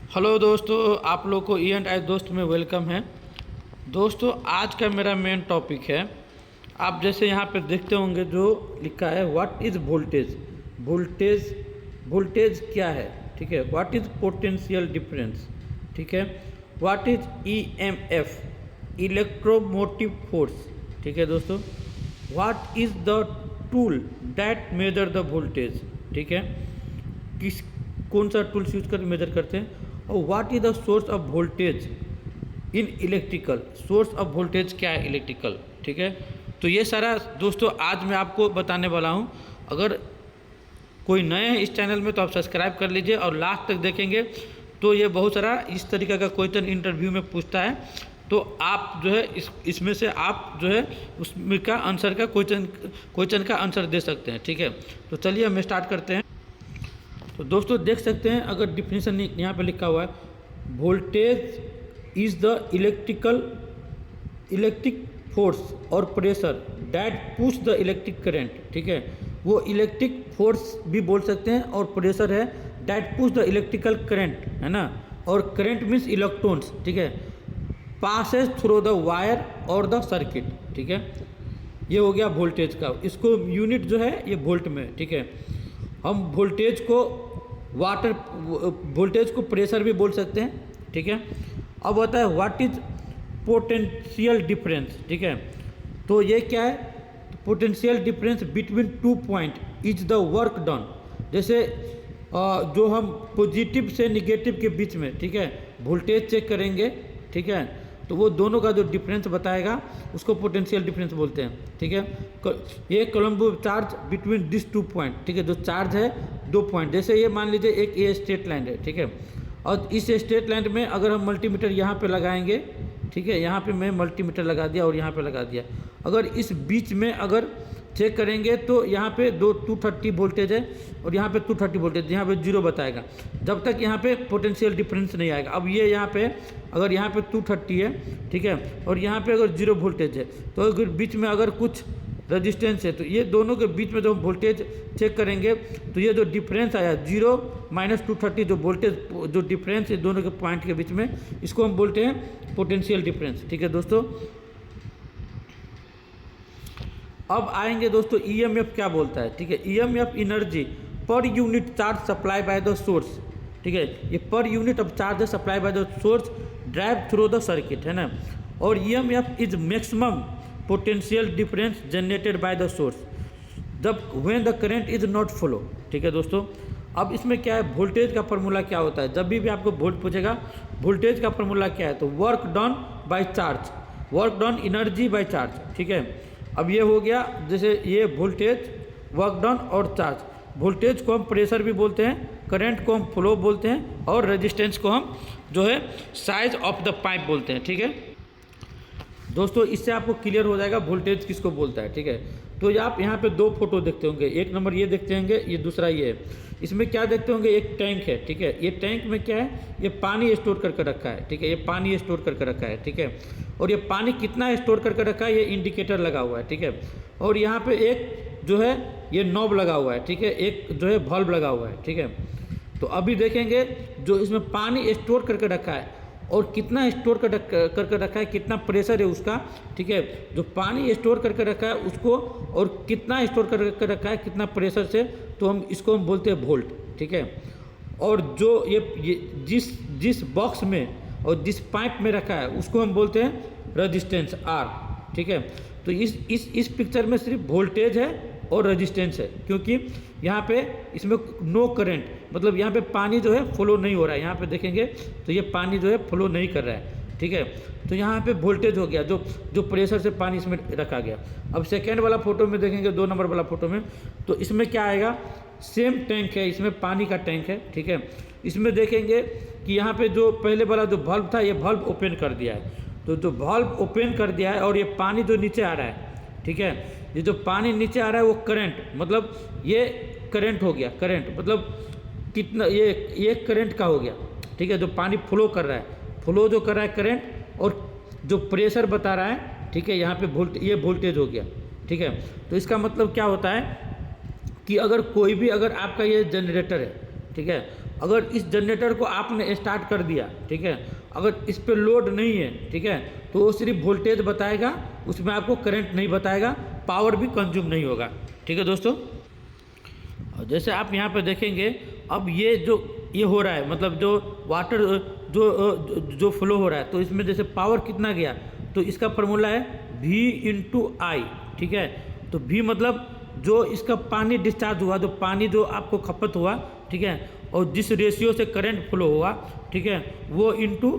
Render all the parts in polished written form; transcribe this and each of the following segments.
Hello दोस्तों, आप लोग को ई एंड आई दोस्त में वेलकम है। दोस्तों, आज का मेरा मेन टॉपिक है। आप जैसे यहाँ पे देखते होंगे जो लिखा है what is voltage. Voltage voltage क्या है, ठीक है। व्हाट इज़ पोटेंशियल डिफरेंस, ठीक है। What is EMF, electromotive force, ठीक है दोस्तों। What is the tool that measure the voltage, ठीक है। किस कौन सा टूल्स यूज कर मेजर करते हैं। और what is the source of voltage in electrical. Source of voltage क्या है इलेक्ट्रिकल, ठीक है। तो ये सारा दोस्तों आज मैं आपको बताने वाला हूँ। अगर कोई नए हैं इस चैनल में तो आप सब्सक्राइब कर लीजिए और लास्ट तक देखेंगे तो ये बहुत सारा इस तरीके का क्वेश्चन इंटरव्यू में पूछता है, तो आप जो है इसमें से आप जो है उसमें का आंसर का क्वेश्चन का आंसर दे सकते हैं, ठीक है। तो चलिए हम स्टार्ट करते हैं। तो दोस्तों देख सकते हैं, अगर डिफिनीशन यहाँ पे लिखा हुआ है voltage is the electric force और pressure that push the electric current, ठीक है। वो इलेक्ट्रिक फोर्स भी बोल सकते हैं और प्रेशर है that push the electrical current, है ना। और करंट मीन्स इलेक्ट्रॉन्स, ठीक है, पासेस थ्रू द वायर और द सर्किट, ठीक है। ये हो गया वोल्टेज का। इसको यूनिट जो है ये वोल्ट में, ठीक है। हम वोल्टेज को प्रेशर भी बोल सकते हैं, ठीक है। अब होता है व्हाट इज पोटेंशियल डिफरेंस, ठीक है। तो ये क्या है, potential difference between 2 point is the work done. जैसे जो हम पॉजिटिव से निगेटिव के बीच में, ठीक है, वोल्टेज चेक करेंगे, ठीक है, तो वो दोनों का जो डिफरेंस बताएगा उसको पोटेंशियल डिफरेंस बोलते हैं, ठीक है। ये Colombo charge between this 2 point, ठीक है, जो चार्ज है 2 पॉइंट। जैसे ये मान लीजिए एक ये स्ट्रेट लाइन है, ठीक है, और इस स्ट्रेट लाइन में अगर हम मल्टीमीटर यहाँ पे लगाएंगे, ठीक है, यहाँ पे मैं मल्टीमीटर लगा दिया और यहाँ पे लगा दिया। अगर इस बीच में अगर चेक करेंगे तो यहाँ पे 230 वोल्टेज है और यहाँ पे 230 वोल्टेज, यहाँ पे 0 बताएगा जब तक यहाँ पे पोटेंशियल डिफरेंस नहीं आएगा। अब ये यहाँ पे अगर यहाँ पे 230 है, ठीक है, और यहाँ पे अगर 0 वोल्टेज है, तो अगर बीच में अगर कुछ रेजिस्टेंस है तो ये दोनों के बीच में जो वोल्टेज चेक करेंगे तो ये जो डिफरेंस आया 0 - 230, जो वोल्टेज जो डिफरेंस है दोनों के पॉइंट के बीच में, इसको हम बोलते हैं पोटेंशियल डिफरेंस, ठीक है दोस्तों। अब आएंगे दोस्तों ईएमएफ क्या बोलता है, ठीक है। EMF energy per unit charge supply by the source, ठीक है। ये per unit of charge supply by the source drive through the circuit, है ना। और EMF is maximum potential difference generated by the source जब when the current is not flow, ठीक है दोस्तों। अब इसमें क्या है, वोल्टेज का फॉर्मूला क्या होता है। जब भी आपको वोल्ट पूछेगा वोल्टेज का फॉर्मूला क्या है, तो work done by charge, work done energy by charge, ठीक है। अब ये हो गया, जैसे ये वोल्टेज, वर्क डन और चार्ज। वोल्टेज को हम प्रेशर भी बोलते हैं, करंट को हम फ्लो बोलते हैं, और रेजिस्टेंस को हम जो है साइज ऑफ द पाइप बोलते हैं, ठीक है दोस्तों। इससे आपको क्लियर हो जाएगा वोल्टेज किसको बोलता है, ठीक है। तो ये आप यहाँ पे 2 फोटो देखते होंगे, एक नंबर ये देखते होंगे, ये दूसरा ये है। इसमें क्या देखते होंगे, एक टैंक है, ठीक है। ये टैंक में क्या है, ये पानी स्टोर करके रखा है, ठीक है, ये पानी स्टोर करके रखा है, ठीक है। और ये पानी कितना स्टोर करके रखा है, ये इंडिकेटर लगा हुआ है, ठीक है। और यहाँ पे एक जो है ये नॉब लगा हुआ है, ठीक है, एक जो है बल्ब लगा हुआ है, ठीक है। तो अभी देखेंगे जो इसमें पानी स्टोर करके रखा है और कितना स्टोर करके रखा है, कितना प्रेशर है उसका, ठीक है। जो पानी स्टोर करके रखा है उसको और कितना स्टोर करके रखा है कितना प्रेशर से, तो हम इसको हम बोलते हैं वोल्ट, ठीक है। और जो ये जिस बॉक्स में और जिस पाइप में रखा है उसको हम बोलते हैं रेजिस्टेंस आर, ठीक है। तो इस पिक्चर में सिर्फ वोल्टेज है और रेजिस्टेंस है, क्योंकि यहाँ पे इसमें नो करंट, मतलब यहाँ पे पानी जो है फ्लो नहीं हो रहा है। यहाँ पे देखेंगे तो ये पानी जो है फ्लो नहीं कर रहा है, ठीक है। तो यहाँ पे वोल्टेज हो गया, जो प्रेशर से पानी इसमें रखा गया। अब सेकेंड वाला फोटो में देखेंगे, 2 नंबर वाला फोटो में, तो इसमें क्या आएगा, सेम टैंक है, इसमें पानी का टैंक है, ठीक है। इसमें देखेंगे कि यहाँ पे जो पहले वाला जो बल्ब था, ये बल्ब ओपन कर दिया है। तो जो बल्ब ओपन कर दिया है और ये पानी जो नीचे आ रहा है, ठीक है, ये जो पानी नीचे आ रहा है वो करंट, मतलब ये करंट हो गया। करंट मतलब कितना, ये करंट का हो गया, ठीक है। जो पानी फ्लो कर रहा है, फ्लो जो कर रहा है करंट, और जो प्रेशर बता रहा है, ठीक है, यहाँ पे ये वोल्टेज हो गया, ठीक है। तो इसका मतलब क्या होता है कि अगर कोई भी, अगर आपका ये जनरेटर है, ठीक है, अगर इस जनरेटर को आपने स्टार्ट कर दिया, ठीक है, अगर इस पर लोड नहीं है, ठीक है, तो वो सिर्फ वोल्टेज बताएगा, उसमें आपको करंट नहीं बताएगा, पावर भी कंज्यूम नहीं होगा। ठीक है दोस्तों, जैसे आप यहाँ पे देखेंगे, अब ये हो रहा है, मतलब जो वाटर जो फ्लो हो रहा है, तो इसमें जैसे पावर कितना गया, तो इसका फॉर्मूला है V/I, ठीक है। तो V मतलब जो इसका पानी डिस्चार्ज हुआ, जो पानी जो आपको खपत हुआ, ठीक है, और जिस रेशियो से करंट फ्लो हुआ, ठीक है, वो इंटू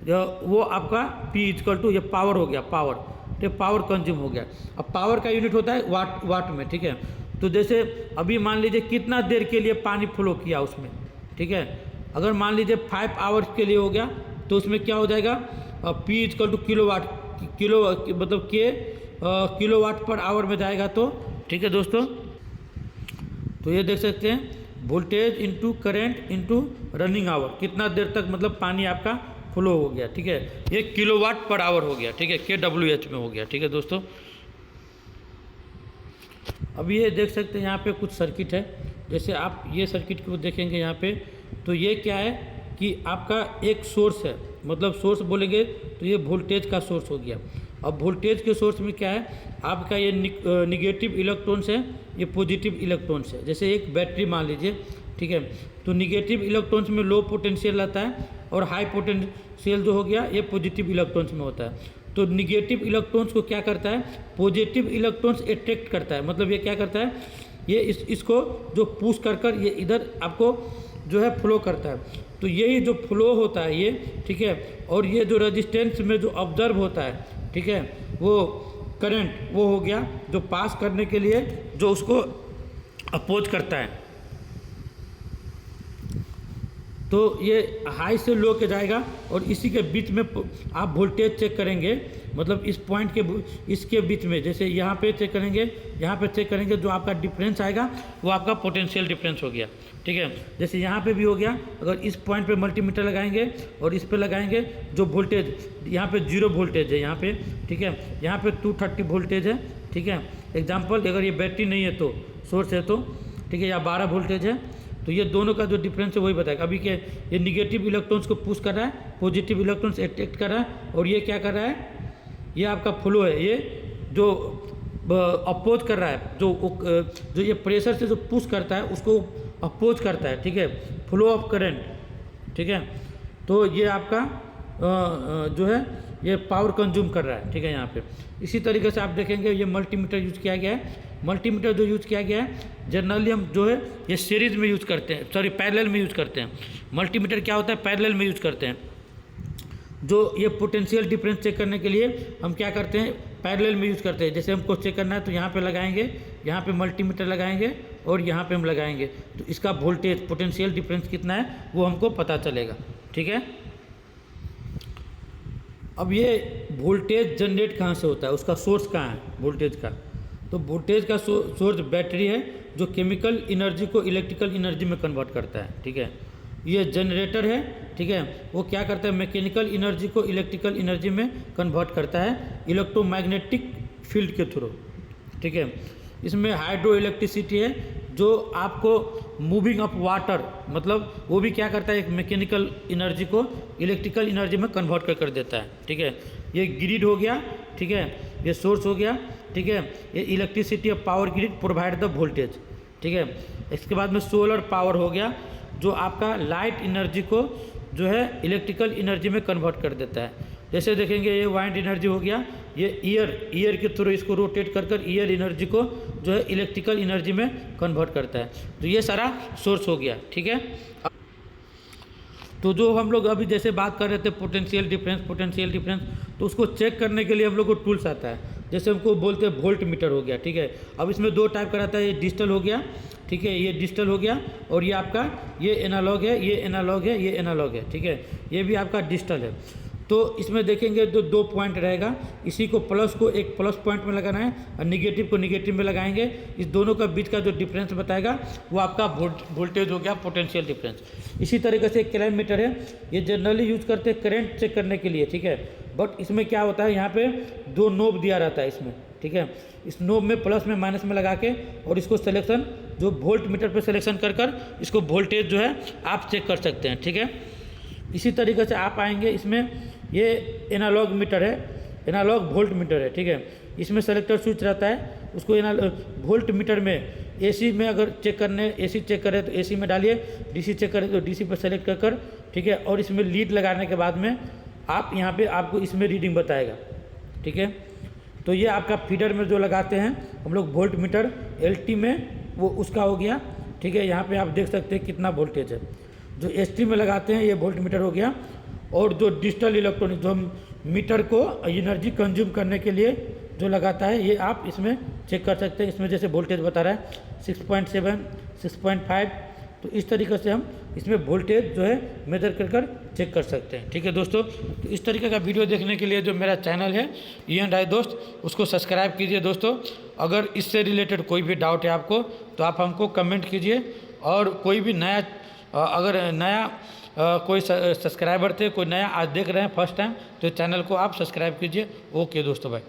वो आपका P ये पावर हो गया, पावर, तो पावर कंज्यूम हो गया। अब पावर का यूनिट होता है वाट में, ठीक है। तो जैसे अभी मान लीजिए कितना देर के लिए पानी फ्लो किया उसमें, ठीक है, अगर मान लीजिए 5 आवर्स के लिए हो गया, तो उसमें क्या हो जाएगा, P किलोवाट, किलो मतलब के किलोवाट पर आवर में जाएगा। तो ठीक है दोस्तों, तो ये देख सकते हैं voltage into current into running hour, कितना देर तक मतलब पानी आपका फ्लो हो गया, ठीक है, ये किलोवाट पर आवर हो गया, ठीक है, kWh में हो गया। ठीक है दोस्तों, अब ये देख सकते हैं यहाँ पे कुछ सर्किट है, जैसे आप ये सर्किट को देखेंगे यहाँ पे, तो ये क्या है कि आपका एक सोर्स है, मतलब सोर्स बोलेंगे तो ये वोल्टेज का सोर्स हो गया। अब वोल्टेज के सोर्स में क्या है, आपका ये निगेटिव इलेक्ट्रॉन्स है, ये पॉजिटिव इलेक्ट्रॉन्स है। जैसे एक बैटरी मान लीजिए, ठीक है, तो निगेटिव इलेक्ट्रॉन्स में लो पोटेंशियल रहता है, और हाई पोटेंशियल जो हो गया ये पॉजिटिव इलेक्ट्रॉन्स में होता है। तो निगेटिव इलेक्ट्रॉन्स को क्या करता है, पॉजिटिव इलेक्ट्रॉन्स अट्रैक्ट करता है, मतलब ये क्या करता है, ये इसको जो पुश कर ये इधर आपको जो है फ्लो करता है। तो यही जो फ्लो होता है ये, ठीक है, और ये जो रेजिस्टेंस में जो ऑब्जर्व होता है, ठीक है, वो करंट वो हो गया जो पास करने के लिए जो उसको अपोज करता है। तो ये हाई से लो के जाएगा, और इसी के बीच में आप वोल्टेज चेक करेंगे, मतलब इस पॉइंट के इसके बीच में, जैसे यहाँ पे चेक करेंगे, यहाँ पे चेक करेंगे, जो आपका डिफरेंस आएगा वो आपका पोटेंशियल डिफरेंस हो गया। ठीक है, जैसे यहाँ पे भी हो गया, अगर इस पॉइंट पे मल्टीमीटर लगाएंगे और इस पे लगाएंगे, जो वोल्टेज यहाँ पे 0 वोल्टेज है यहाँ पे, ठीक है, यहाँ पे 230 वोल्टेज है, ठीक है। एग्जाम्पल, अगर ये बैटरी नहीं है तो सोर्स है तो, ठीक है, या 12 वोल्टेज है, तो ये दोनों का जो डिफरेंस है वही बताएगा। अभी के ये निगेटिव इलेक्ट्रॉन्स को पुश कर रहा है, पॉजिटिव इलेक्ट्रॉन्स अट्रैक्ट कर रहा है, और ये क्या कर रहा है, ये आपका फ्लो है, ये जो अपोज कर रहा है, जो ये प्रेशर से जो पुश करता है उसको अपोज करता है, ठीक है, फ्लो ऑफ करंट, ठीक है। तो ये आपका जो है ये पावर कंज्यूम कर रहा है, ठीक है। यहाँ पे इसी तरीके से आप देखेंगे ये मल्टीमीटर यूज किया गया है। मल्टीमीटर जो यूज़ किया गया है, जनरली हम जो है ये सीरीज में यूज़ करते हैं, सॉरी पैरेलल में यूज़ करते हैं। मल्टीमीटर क्या होता है, पैरेलल में यूज़ करते हैं। जो ये पोटेंशियल डिफरेंस चेक करने के लिए हम क्या करते हैं, पैरेलल में यूज़ करते हैं। जैसे हमको चेक करना है तो यहाँ पे लगाएंगे, यहाँ पे मल्टीमीटर लगाएंगे, और यहाँ पे हम लगाएंगे, तो इसका वोल्टेज पोटेंशियल डिफरेंस कितना है वो हमको पता चलेगा, ठीक है। अब ये वोल्टेज जनरेट कहाँ से होता है, उसका सोर्स कहाँ है वोल्टेज का, तो वोल्टेज का सोर्स बैटरी है, जो केमिकल एनर्जी को इलेक्ट्रिकल एनर्जी में कन्वर्ट करता है, ठीक है। ये जनरेटर है, ठीक है, वो क्या करता है, मैकेनिकल एनर्जी को इलेक्ट्रिकल एनर्जी में कन्वर्ट करता है इलेक्ट्रोमैग्नेटिक फील्ड के थ्रू, ठीक है। इसमें हाइड्रो इलेक्ट्रिसिटी है, जो आपको मूविंग ऑफ वाटर, मतलब वो भी क्या करता है, एक मैकेनिकल एनर्जी को इलेक्ट्रिकल एनर्जी में कन्वर्ट कर देता है, ठीक है। ये ग्रिड हो गया, ठीक है, ये सोर्स हो गया, ठीक है। ये elasticity of power grid provide the voltage, ठीक है। इसके बाद में सोलर पावर हो गया, जो आपका लाइट एनर्जी को जो है इलेक्ट्रिकल एनर्जी में कन्वर्ट कर देता है। जैसे देखेंगे ये वाइंड एनर्जी हो गया, ये ईयर के थ्रू इसको रोटेट कर ईयर एनर्जी को जो है इलेक्ट्रिकल एनर्जी में कन्वर्ट करता है। तो ये सारा सोर्स हो गया, ठीक है। तो जो हम लोग अभी जैसे बात कर रहे थे पोटेंशियल डिफरेंस, तो उसको चेक करने के लिए हम लोग को टूल्स आता है, जैसे हमको बोलते हैं वोल्ट मीटर हो गया, ठीक है। अब इसमें 2 टाइप का रहता है, ये डिजिटल हो गया, ठीक है, ये डिजिटल हो गया, और ये आपका ये एनालॉग है, ये एनालॉग है, ये एनालॉग है, ठीक है, ये भी आपका डिजिटल है। तो इसमें देखेंगे तो 2 पॉइंट रहेगा, इसी को प्लस को एक प्लस पॉइंट में लगाना है, और निगेटिव को निगेटिव में लगाएंगे। इस दोनों का बीच का जो डिफरेंस बताएगा वो आपका वोल्टेज हो गया, पोटेंशियल डिफरेंस। इसी तरीके से एक कैलरीमीटर है, ये जनरली यूज करते हैं करंट चेक करने के लिए, ठीक है। बट इसमें क्या होता है, यहाँ पे 2 नोब दिया रहता है इसमें, ठीक है। इस नोब में प्लस में माइनस में लगा के और इसको सिलेक्शन जो वोल्ट मीटर पर सिलेक्शन कर इसको वोल्टेज जो है आप चेक कर सकते हैं। ठीक है, इसी तरीके से आप आएंगे, इसमें ये एनालॉग मीटर है, एनालॉग वोल्ट मीटर है। ठीक है, इसमें सेलेक्टर स्विच रहता है, उसको वोल्ट मीटर में एसी में अगर चेक करने, एसी चेक करें तो एसी में डालिए, डीसी चेक करें तो डीसी पर सेलेक्ट कर, ठीक है, और इसमें लीड लगाने के बाद में आप यहाँ पे आपको इसमें रीडिंग बताएगा। ठीक है, तो ये आपका फीडर में जो लगाते हैं हम लोग वोल्ट मीटर एलटी में, वो उसका हो गया। ठीक है, यहाँ पे आप देख सकते हैं कितना वोल्टेज है। जो एसटी में लगाते हैं ये वोल्ट मीटर हो गया। और जो डिजिटल इलेक्ट्रॉनिक जो मीटर को एनर्जी कंज्यूम करने के लिए जो लगाता है, ये आप इसमें चेक कर सकते हैं। इसमें जैसे वोल्टेज बता रहा है 6.7, 6.5, तो इस तरीके से हम इसमें वोल्टेज जो है मेजर कर चेक कर सकते हैं। ठीक है दोस्तों, तो इस तरीके का वीडियो देखने के लिए जो मेरा चैनल है E&I दोस्त, उसको सब्सक्राइब कीजिए दोस्तों। अगर इससे रिलेटेड कोई भी डाउट है आपको तो आप हमको कमेंट कीजिए, और कोई भी नया अगर नया कोई सब्सक्राइबर थे, कोई नया आज देख रहे हैं फर्स्ट टाइम, तो चैनल को आप सब्सक्राइब कीजिए। ओके दोस्तों, बाय।